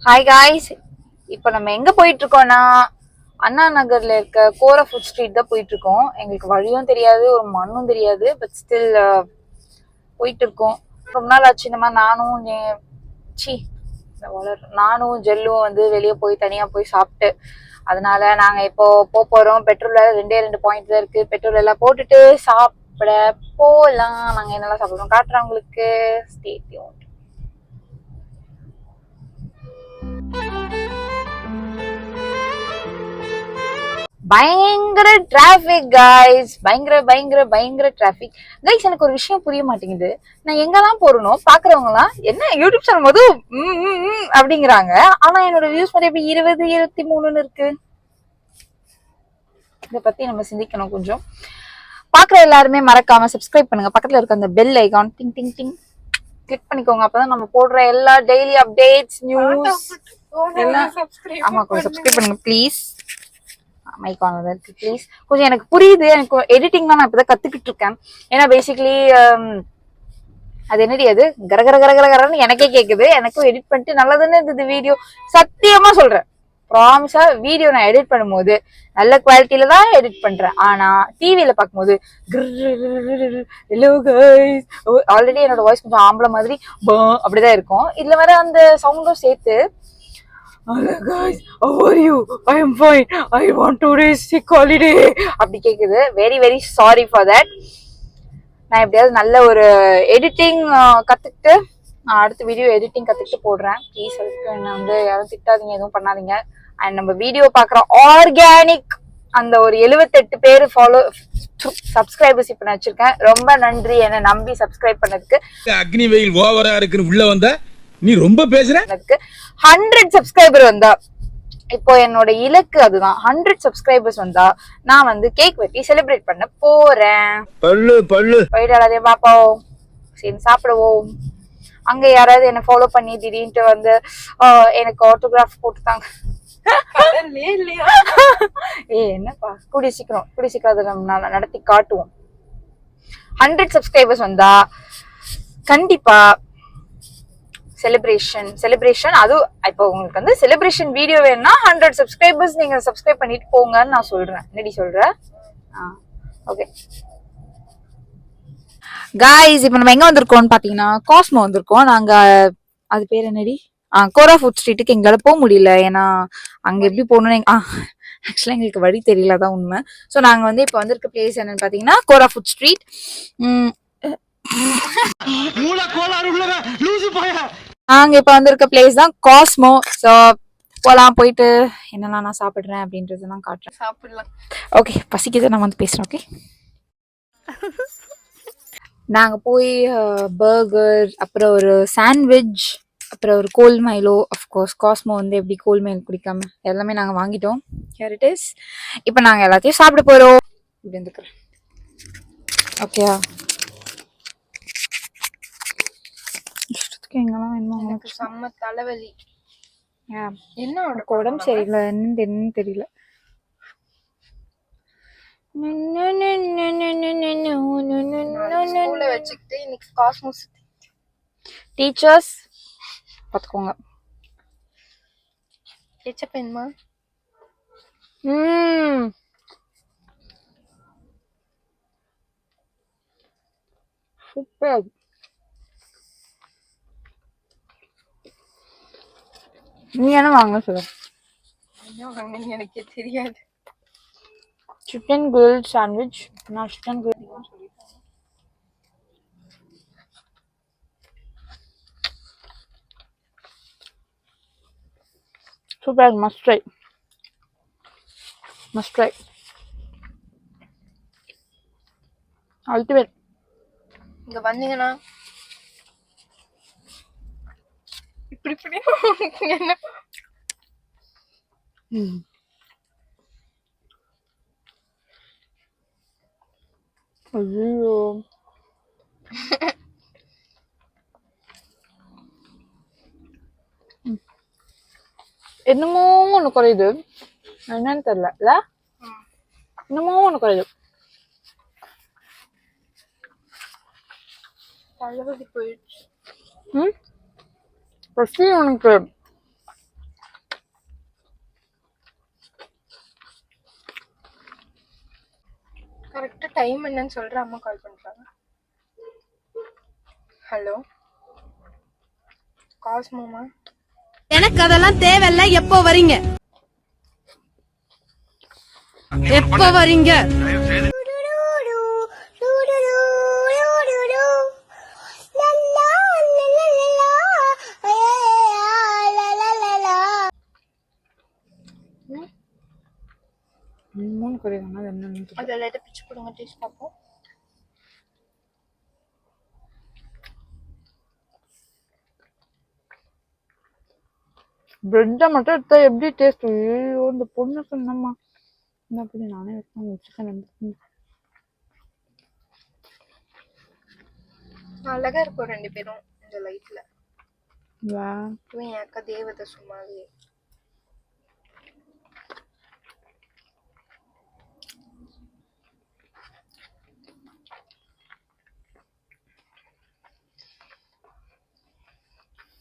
Hi guys, இப்போ நம்ம எங்க போயிட்டு இருக்கோம்னா அண்ணா நகர்ல இருக்க கோரா ஃபுட் ஸ்ட்ரீட் தான் போயிட்டு இருக்கோம். எங்களுக்கு வழியும் தெரியாது, ஒரு மண்ணும் தெரியாது, பட் ஸ்டில் போயிட்டு இருக்கோம். ரொம்ப நாள் ஆச்சு இந்த மாதிரி நானும் ஜெல்லும் வந்து வெளியே போய் தனியா போய் சாப்பிட்டு. அதனால நாங்க இப்போ போறோம். பெட்ரோல் ரெண்டு பாயிண்ட் தான் இருக்கு. பெட்ரோல் எல்லாம் போட்டுட்டு சாப்பிட போலாம். நாங்க என்னெல்லாம் சாப்பிடுறோம் காட்டுறோம் உங்களுக்கு. Stay tuned. பயங்கர டிராபிக் கைஸ், பயங்கர டிராபிக் கைஸ். எனக்கு ஒரு விஷயம் புரிய மாட்டேங்குது. நான் எங்கெல்லாம் போறணும் பாக்குறவங்க எல்லாம் என்ன யூடியூப் சேனல் போது அப்படிங்கிறாங்க. ஆனா என்னோட வியூஸ் மட்டும் எப்படி 20-23 இருக்கு. இதை பத்தி நம்ம சிந்திக்கணும் கொஞ்சம். பாக்குற எல்லாருமே மறக்காம சப்ஸ்கிரைப் பண்ணுங்க. பக்கத்துல இருக்க அந்த பெல் ஐகான் டிங் டிங் டிங் கிளிக் பண்ணிக்கோங்க. அப்பதான் நம்ம போடுற எல்லா டெய்லி அப்டேட்ஸ் நியூஸ் எல்லாம். ஆமா, கொஞ்சம் சப்ஸ்கிரைப் பண்ணுங்க ப்ளீஸ். மைக் ஆன் இருக்கு ப்ளீஸ். கொஞ்சம் எனக்கு புரியுது. எனக்கு எடிட்டிங் தான் நான் இப்பதான் கத்துக்கிட்டு இருக்கேன். ஏன்னா பேசிக்கலி அது என்னடி அது கரகரன்னு எனக்கே கேக்குது. எனக்கும் எடிட் பண்ணிட்டு நல்லதுன்னு இருந்தது வீடியோ. சத்தியமா சொல்றேன், ப்ராமிஸா வீடியோ நான் எடிட் பண்ணும்போது நல்ல குவாலிட்டியில தான் எடிட் பண்றேன். ஆனா டிவியில பார்க்கும்போது ஆல்ரெடி என்னோட வாய்ஸ் கொஞ்சம் ஆம்பளை மாதிரி அப்படிதான் இருக்கும். இதுல வர அந்த சவுண்டும் சேர்த்து hello guys, how are you? I am fine. I want to raise sick holiday அப்படி கேக்குது. Very sorry for that. நான் எப்படியாவது நல்ல ஒரு எடிட்டிங் கத்துக்கிட்டு நான் அடுத்த வீடியோ எடிட்டிங் கத்துக்கிட்டு போடுறேன். ப்ளீஸ் அதுக்கு என்ன வந்து யாரும் திட்டாதீங்க, எதுவும் பண்ணாதீங்க. அண்ட் நம்ம வீடியோ பாக்குற ஆர்கானிக் அந்த ஒரு 78 பேர் சப்ஸ்கிரைபர்ஸ் இப்ப நான் வச்சிருக்கேன். ரொம்ப நன்றி என்ன நம்பி சப்ஸ்கிரைப் பண்ணதுக்கு. அக்னி வெயில் ஓவரா இருக்குன்னு உள்ள வந்த நீ ரொம்ப பேசுற. 100 சப்ஸ்கிரைபர் வந்தா, இப்போ என்னோட இலக்கு அதுதான். 100 சப்ஸ்கிரைபர்ஸ் வந்தா நான் வந்து கேக் வெட்டி செலிப்ரேட் பண்ண போறேன். போயிட்டு எல்லாரையும் பாப்போம், சரி சாப்பிடுவோம். அங்க யாராவது என்ன ஃபாலோ பண்ணி திடீர்னு வந்து எனக்கு ஆட்டோகிராஃப் போட்டுட்டாங்க. என்னப்பா, கூடிய சீக்கிரம் அதை நம்ம நடத்தி காட்டுவோம். 100 சப்ஸ்கிரைபர்ஸ் வந்தா கண்டிப்பா செலிப்ரேஷன். அது இப்போ உங்களுக்கு வந்து செலிப்ரேஷன் வீடியோ வேணும்னா 100 சப்ஸ்கிரைபர்ஸ் நீங்க சப்ஸ்கிரைப் பண்ணிட்டு போங்கன்னு நான் சொல்றேன். என்னடி சொல்ற? ஓகே காய்ஸ், இப்போ நம்ம எங்க வந்திருக்கோம்னு பாத்தீங்கன்னா காஸ்மோ வந்திருக்கோம். நாங்க அது பேர் என்னடி கோரா ஃபுட் ஸ்ட்ரீட்டுக்கு எங்களால போக முடியல. ஏன்னா அங்க எப்படி போகணும்னு ஆக்சுவலா எங்களுக்கு வழி தெரியல, தான் உண்மை. ஸோ நாங்க வந்து இப்போ வந்திருக்க பிளேஸ் என்னன்னு பாத்தீங்கன்னா கோரா ஃபுட் ஸ்ட்ரீட். நாங்க இப்ப வந்திருக்க பிளேஸ் தான் காஸ்மோ. ஸோ போலாம், போயிட்டு என்னெல்லாம் நான் சாப்பிடுறேன் அப்படின்றதெல்லாம் காட்டுறேன். சாப்பிடலாம். ஓகே, பசிக்குது, நான் வந்து பேசுறேன். ஓகே, நாங்க போய் பர்கர், அப்புறம் ஒரு சாண்ட்விச், அப்புறம் ஒரு கோல் மைலோ. அஃப்கோர்ஸ் காஸ்மோ வந்து எப்படி கோல் மைல் குடிக்காம எல்லாமே நாங்க வாங்கிட்டோம். Here it is. இப்போ நாங்க எல்லாத்தையும் சாப்பிட போறோம். இப்படி இருந்துக்கிறேன். ஓகேயா? எங்கெல்லாம் எனக்கு செம்ம தலைவலி. என்ன உடம்பு சரியில்லை, என்னன்னு தெரியல. வச்சுக்கிட்டு இன்னைக்கு காஸ்மோஸ் டீச்சர்ஸ் பாத்துக்கோங்க. எச்சப்பெண்மா சூப்பர். நீ என்ன வாங்க சொல்ல? எனக்கே தெரியாது. Chicken grill sandwich. நான் chicken grill super. Must try. Ultimate. இங்க வந்தீங்கன்னா இப்படி என்ன ஐயோ என்னமோ ஒண்ணு குறையுது, என்னன்னு தெரியல. என்னமோ ஒண்ணு குறையுது. தலைவலி போயிடுச்சு. பசி உனக்கு டைம் என்னன்னு சொல்ற அம்மா கால் பண்றாங்க. ஹலோ காஸ் மாமா. எனக்கு அதெல்லாம் தேவையில்ல. எப்போ வரீங்க? எப்போ வரீங்க? அதை லைட்டா பிச்சு கொடுங்க, டேஸ்ட் பார்ப்போம். பிரெட்டை மட்டும் எடுத்தா எப்படி டேஸ்ட்? ஐயோ இந்த பொண்ணு சொன்னம்மா என்ன அப்படி நானே வைப்பேன் சிக்கன் வந்து அழகா இருக்கும் ரெண்டு பேரும் இந்த லைட்ல. வா என் அக்கா தேவதை சும்மாவே.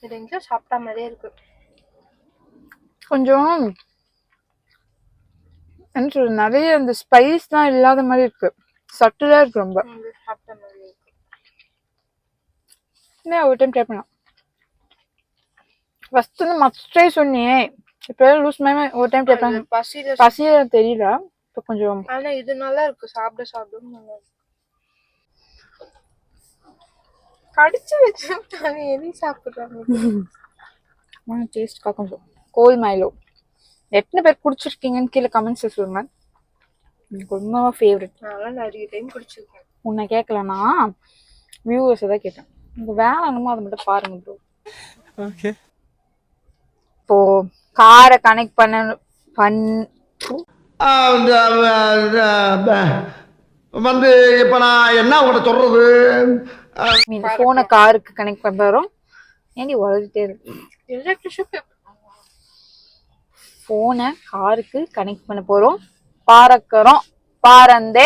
இது எங்கேயோ சாப்பிட்டா மாதிரியே இருக்கு. கொஞ்சம் என்ன சொல்றது, நிறைய இந்த ஸ்பைஸ் தான் இல்லாத மாதிரி இருக்கு, சட்டிலா இருக்கு ரொம்ப. சாப்பிட்ட மாதிரியே இருக்கு. ஒரு டைம் ட்ரை பண்ணலாம். ஃபர்ஸ்ட் வந்து மஸ்ட் ட்ரை சொன்னியே, இப்போ லூஸ் மேமே ஒரு டைம் ட்ரை பண்ண. பசிய தெரியல இப்போ கொஞ்சம். ஆனா இது நல்லா இருக்கு, சாப்பிட சாப்பிட நல்லா இருக்கு. கடிச்சு வச்சுட்டாங்க, எது சாப்பிடுறாங்க. டேஸ்ட் கொஞ்சம் கோல் மைலோ எத்தனை பேர் குடிச்சிருக்கீங்கன்னு கீழே கமெண்ட்ஸ்ல சொல்லுங்க. எனக்கு ரொம்ப ஃபேவரட். நான் நிறைய டைம் குடிச்சிருக்கேன். உன்னை கேட்கலன்னா வியூவர்ஸ் தான் கேட்டேன். உங்க வேலை என்னமோ அதை மட்டும் பாருங்க ப்ரோ. ஓகே. இப்போ காரை கனெக்ட் வந்து இப்ப நான் என்ன உங்கள்கிட்ட சொல்றது, போனை காருக்கு கனெக்ட் பண்றோம். ஏன்டி வளர்ந்துட்டே இருக்கு? போனை காருக்கு கனெக்ட் பண்ண போறோம். பறக்கிறோம், பறந்தே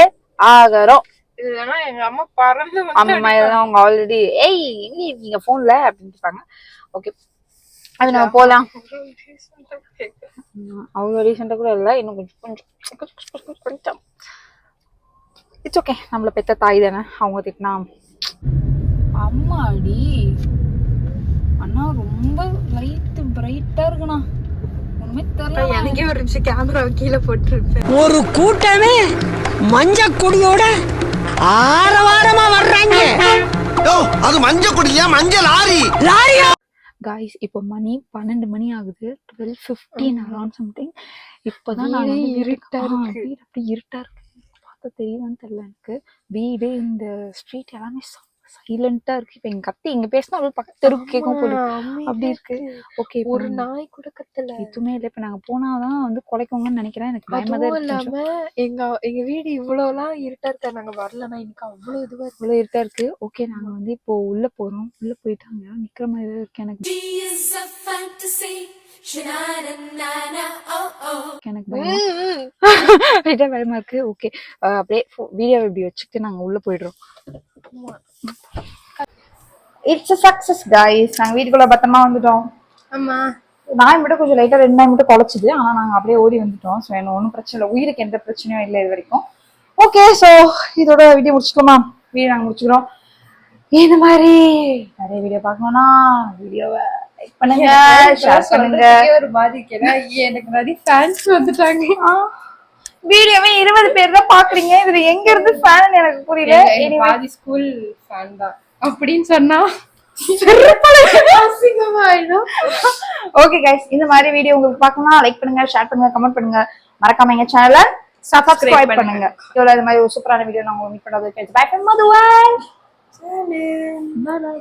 ஆகிறோம். இதுனா எங்க அம்மா பறந்து அம்மா அவங்க ஆல்ரெடி ஏய் எங்க இருக்கீங்க போன்ல அப்படின்னு இருப்பாங்க. ஓகே அது நம்ம போலாம். அவ்வளோ ரீசெண்டா கூட இல்லை, இன்னும் கொஞ்சம் இட்ஸ் ஓகே. நம்மள பெத்த தாய் தானே, அவங்க திட்டினா. அம்மாடி அண்ணா ரொம்ப லைட் பிரைட்டா இருக்குண்ணா. ஒண்ணுமே தெரியல. எனக்கே ஒரு நிமிஷம் கேமராவை கீழே போட்டுருப்பேன். ஒரு கூட்டமே மஞ்ச கொடியோட ஆரவாரமா வர்றாங்க. அது மஞ்ச கொடியா, மஞ்சள் லாரி லாரியா? காய்ஸ் இப்போ மணி 12 மணி ஆகுது, 12:15 அரௌண்ட் சம்திங். இப்போதான் நான் இருட்டா இருக்கு. வீடு அப்படி இருட்டா இருக்கு. பார்த்தா தெரியுதான்னு தெரியல எனக்கு. வீடு இந்த ஸ்ட்ரீட் எல்லாமே சைலண்டா இருக்கு. இப்ப எங்க கத்தி இங்க பேசினா அவள் பக்கத்து தெருக்கு கேட்கும் போது அப்படி இருக்கு. ஓகே ஒரு நாய் கூட கத்தல, எதுவுமே இல்லை. இப்ப நாங்க போனாதான் வந்து குலைக்கோங்கன்னு நினைக்கிறேன். எனக்கு பயமா தான் இல்லாம எங்க வீடு இவ்வளவுலாம் இருட்டா இருக்கா. நாங்க வரலன்னா எனக்கு அவ்வளவு இதுவா இருக்கு, இவ்வளவு இருட்டா இருக்கு. ஓகே நாங்க வந்து இப்போ உள்ள போறோம். உள்ள போயிட்டாங்க நிக்கிற மாதிரி இருக்கு எனக்கு. எனக்கு பயமா இருக்கு. ஓகே அப்படியே வீடியோ இப்படி வச்சுக்கிட்டு நாங்க உள்ள போயிடுறோம். It's a success guys. நாங்க வீட்டுக்குள்ள பத்திரமா வந்துட்டோம். ஆமா நாய் மட்டும் கொஞ்சம் லைட்டா 2 நாய் மட்டும் குலைச்சுது. ஆனா நாங்க அப்படியே ஓடி வந்துட்டோம். ஸோ எனக்கு ஒன்றும் பிரச்சனை இல்லை, உயிருக்கு எந்த பிரச்சனையும் இல்லை இது வரைக்கும். ஓகே ஸோ இதோட வீடியோ முடிச்சுக்கோமா? வீடியோ நாங்க முடிச்சுக்கிறோம். இந்த மாதிரி நிறைய வீடியோ பார்க்கணும்னா வீடியோவை லைக் பண்ணுங்க, ஷேர் பண்ணுங்க. ஒரு மாதிரி எனக்கு நிறைய ஃபேன்ஸ் வந்துட்டாங்க. வீடியோவே 20 பேர் தான் பாக்குறீங்க. இதுல எங்க இருந்து ஃபேன் எனக்கு புரியல. பாதி ஸ்கூல் ஃபேன் தான் அப்படின்னு சொன்னா ஓகே கைஸ், இந்த மாதிரி வீடியோ உங்களுக்கு பார்க்கணும்னா லைக் பண்ணுங்க, ஷேர் பண்ணுங்க, கமெண்ட் பண்ணுங்க. மறக்காம எங்க சேனலை சப்ஸ்கிரைப் பண்ணுங்க. இவ்வளவு இது மாதிரி ஒரு சூப்பரான வீடியோ நான் உங்களுக்கு மீட் பண்ணாத. By from Madhuvan. பை.